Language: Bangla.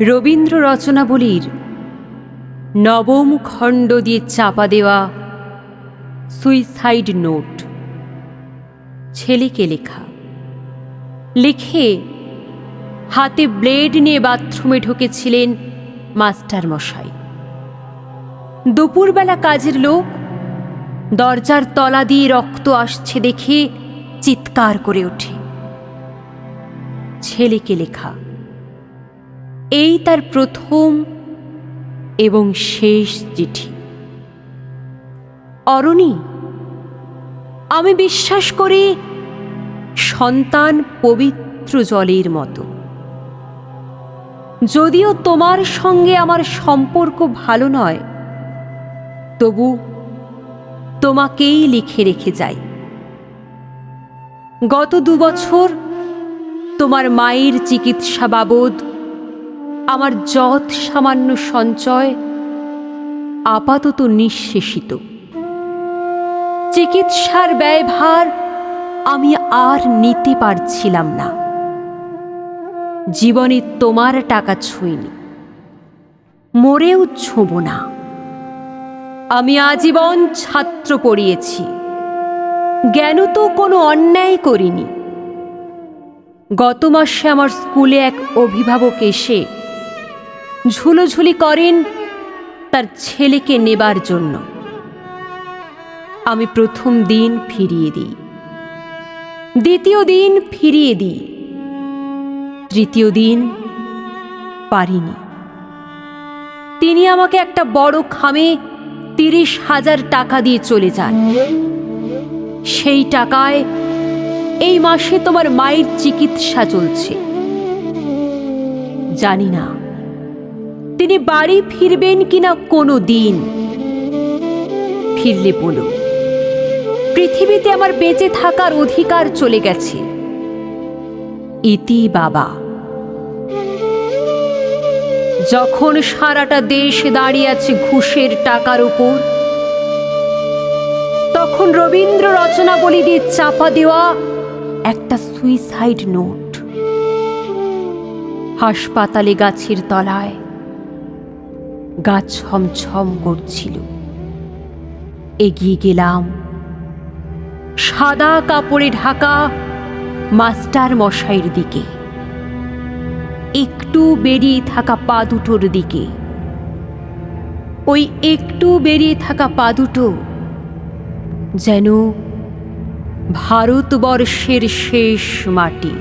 রবীন্দ্র রচনাবলীর নবম খণ্ড দিয়ে চাপা দেওয়া সুইসাইড নোট। ছেলেকে লেখা। লিখে হাতে ব্লেড নিয়ে বাথরুমে ঢুকেছিলেন মাস্টার মশাই। দুপুরবেলা কাজের লোক দরজার তলা দিয়ে রক্ত আসছে দেখে চিৎকার করে ওঠে। ছেলেকে লেখা এই তার প্রথম এবং শেষ চিঠি। অরণি, আমি বিশ্বাস করি সন্তান পবিত্র জলের মতো। যদিও তোমার সঙ্গে আমার সম্পর্ক ভালো নয়, তবু তোমাকেই লিখে রেখে যাই। গত 2 বছর তোমার মায়ের চিকিৎসা বাবদ আমার যৎ সামান্য সঞ্চয় আপাতত নিঃশেষিত। চিকিৎসার ব্যয়ভার আমি আর নিতে পারছিলাম না। জীবনে তোমার টাকা ছুঁইনি, মরেও ছোঁব না। আমি আজীবন ছাত্র পড়িয়েছি, জ্ঞান তো কোনো অন্যায় করিনি। গত মাসে আমার স্কুলে এক অভিভাবক এসে ঝুলোঝুলি করেন তার ছেলেকে নেবার জন্য। আমি প্রথম দিন ফিরিয়ে দিই, দ্বিতীয় দিন ফিরিয়ে দিই, তৃতীয় দিন পারিনি। তিনি আমাকে একটা বড় খামে 30,000 টাকা দিয়ে চলে যান। সেই টাকায় এই মাসে তোমার মায়ের চিকিৎসা চলছে। জানি না তিনি বাড়ি ফিরবেন কিনা কোনো দিন। ফিরলে বলো, পৃথিবীতে আমার বেঁচে থাকার অধিকার চলে গেছে। ইতি বাবা। যখন সারাটা দেশ দাঁড়িয়ে আছে ঘুষের টাকার উপর, তখন রবীন্দ্র রচনাবলী দিয়ে চাপা দেওয়া একটা সুইসাইড নোট। হাসপাতালে গাছের তলায় গা ছমছম করছিল। এগিয়ে গেলাম সাদা কাপড়ে ঢাকা মাস্টার মশাইয়ের দিকে, একটু বেরিয়ে থাকা পা দুটোর দিকে। ওই একটু বেরিয়ে থাকা পা দুটো যেন ভারতবর্ষের শেষ মাটি।